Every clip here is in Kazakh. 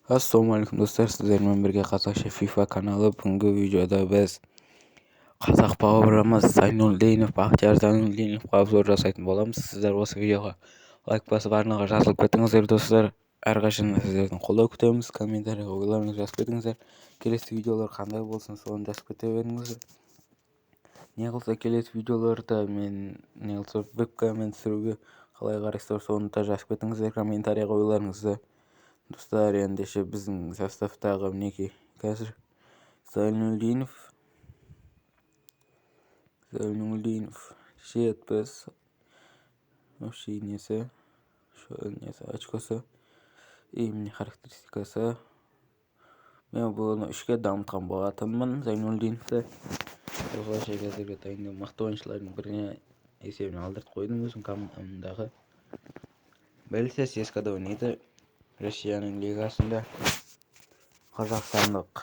Assalomualaikum do'stlar, sizlar bilan birga Qazaqcha FIFA kanali. Bugungi videoda biz Qozoq bobirimiz Zaynuldinov, Baxtiyor Zaynuldinovga obzor жасайтын bo'lamiz. Sizlar bo'lsa videoga like bosib, arnaga жазылып ketіңіздер do'stlar. Әрқашан sizlardan қолдау күтеміз. Комментарийға ойларыңызды жазып кетіңіздер. Келесі видеолар қандай болсын, соны жазып кете беріңіздер. Не қылса келесі видеоларда мен вебкаммен түсіруге қалай қарайсыздар, соны да жазып кетіңіздер комментарийға ойларыңызды. Dostlar, ендеше біздің составтағы мінекей қазір Зайнулдинов, жетпіс, вообще несі, очкосы, и міне характеристикасы. Мен бұны үшке дамытқан болатынмын Зайнулдиновты. Осылайша қазіргі таңда мықты ойыншылардың біріне есебін алдыртып қойдым өзім командадағы. Білсе CSKA-да ойнайды. Россияның лигасында қазақстандық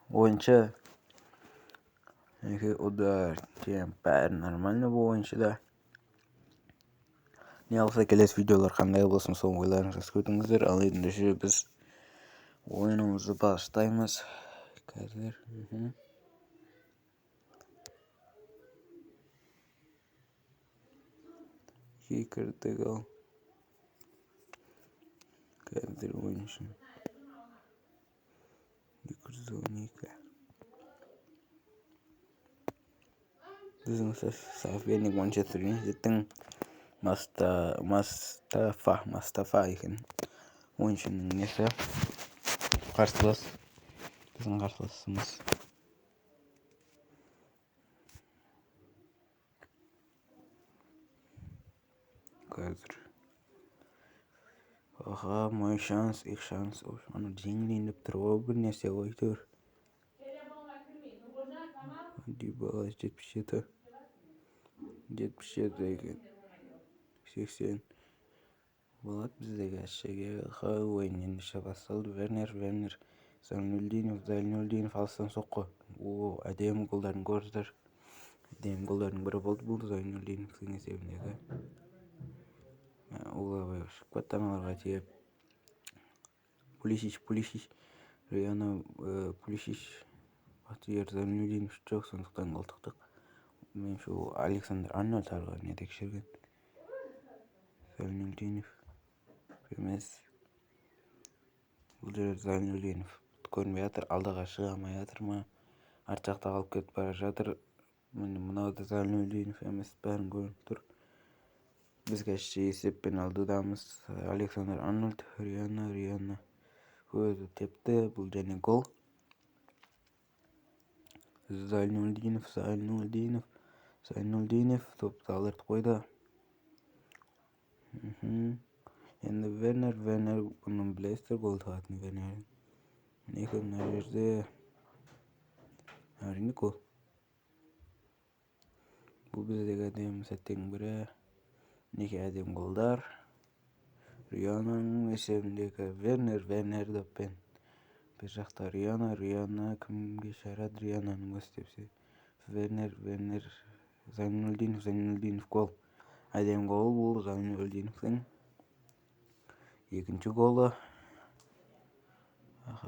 ойыншы. Удар, темп, бәрі нормально бұл ойыншыда. Не қылса келесі видеолар қандай болсын, соны ойларыңызды жазып кетіңіздер. Ал ендеше біз ойынымызды бастаймыз. Қазір кірдік ал. Қазір ойыншы 212. Біздің соперник Манчестер Юнайтедтің Мастафа екен. Ойыншының несі? Қарсылас. Біздің қарсыласымыз. Қазір. Аха, мой шанс, их шанс. Аны жеңілейін деп тұр ғой, бір нәрсе ғой тұр. Дибала 77 екен. 80. Болады біздегі әшеге ойын ендеше басталды. Вернер. Зайнулдинов алыстан соққы. Әдемі голдарын көрдір. Әдемі голдардың бірі болды бұл Зайнулдиновтың есебіндегі. Олабай шығып кетті аналарға тиіп. Пулишич. Baxtiyor Zaynulдинов жоқ, сондықтан гол тықтық. Мен шу Александр Арнольд арғарына текшерген. Zaynulдинов емес. Бұл жер Zaynulдинов көрінбей жатыр, алдаға шыға алмай жатыр ма, арт жақта қалып кетіп бара жатыр. Мынау да Zaynulдинов емес, бәрін көрініп тұр. Біз кәші есеппен алдыдамыз. Александр Арнольд, Риана өзі тепті, бұл және гол. Зайнулдинов топты алдыртып қойды. Енді Вернер бұның білесіздер, гол тағатын Вернер. Мінекі мына жерде әрине гол. Бұл біздегі әдемі сәттің бірі. Мінекі әдемі голдар. Риананың есебіндегі Вернер доппен. Bir жақта Риана кімге шарады, Риананың өз тепсе. Вернер, Зайнулдинов гол. Әдем гол бұл Зайнулдиновтың. Екінші голы.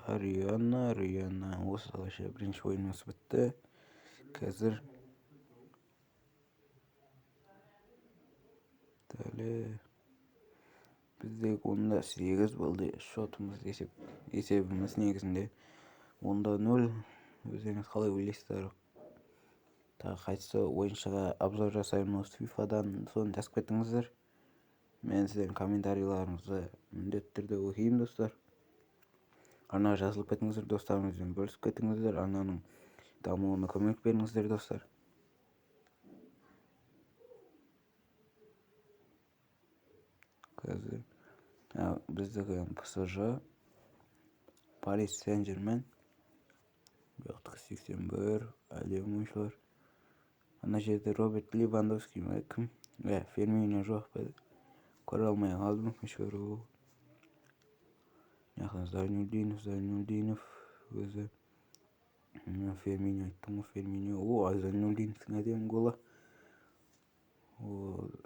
Риана. Осылайша бірінші ойынымыз бітті. Қазір біздегі 8 болды шотымыз, есебіміз негізінде 0. Өздеріңіз қалай ойлайсыздар? Тағы қайтса ойыншыға обзор жасаймын осы FIFA-дан, соны жазып кетіңіздер. Мен сіздердің комментарийларыңызды міндетті түрде оқимын достар. Арнаға жазылып кетіңіздер, достарыңызбен бөлісіп кетіңіздер, арнаның дамуына көмек беріңіздер достар. Қазір біздегі ПСЖ, Парис Сен-Жермен, бұяқтық 81, әдемі ойыншылар. Ана жерде Роберт Левандовский ма кім? Фермино жоқ па? Көре алмай қалдым, көшіру. Яқын Зайнулдинов өзі. Фермино айттым ғой, Фермино. Зайнулдиновтың әдемі голы.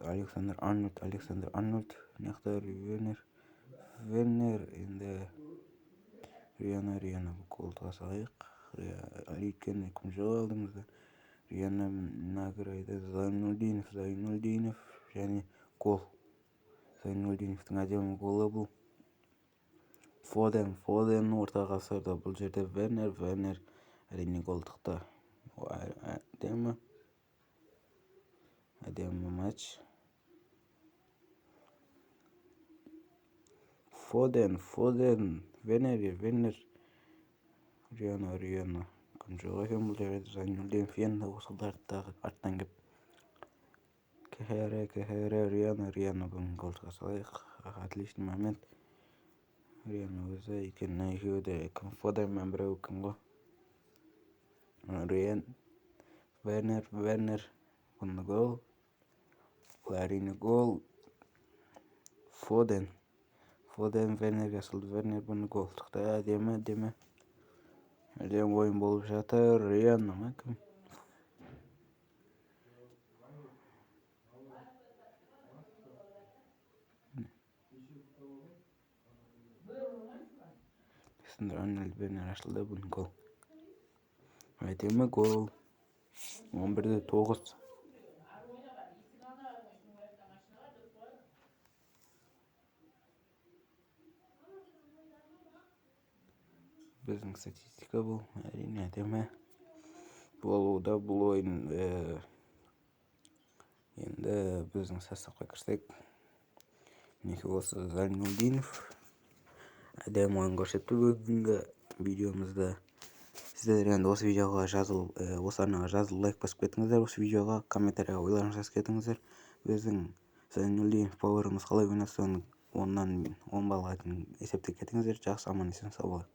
Александр Арнольд. Нақтар Вернер енді Риана бұл голды салайық. Өйткені кім жоқ алдыңызда. Риана награйды Зайнулдинов және гол. Зайнулдиновтың әдемі голы бұл. Фоден орта ғасырда, бұл жерде Вернер әрине голдықта. Әдемі матч. Фоден, Вернер. Риана. Кім жоқ екен бұл жерде. Зайнулдинов енді осы арттан кеп. Кехере, Риана бүгін голдыға салайық. Отличный момент. Риана өзі екен, екеуі де Фоденмен біреу кім ғой. Вернер бұны гол. Бұл әрине гол. Фоден Вернерге асылды. Вернер бұны голдықты. Әдемі ойын болып жатыр. Риана ма кім? Вернер ашылды, бұны гол. Әдемі гол. 11-де 9. Біздің статистика бұл. Әрине әдемі болуда бұл ойын. Енді біздің составқа кірсек. Мінекей осы Зайнулдинов. Әдемі ойын көрсетті бүгінгі видеомызда. Сіздер енді осы видеоға осы арнаға жазылып лайк басып кетіңіздер. Осы видеоға комментарияға ойларыңызды жазып кетіңіздер. Біздің Зайнулдинов бауырымыз қалай ойнаса 10-нан 10 балға дейін есептеп кетіңіздер. Жақсы, аман есен сау болыңыздар.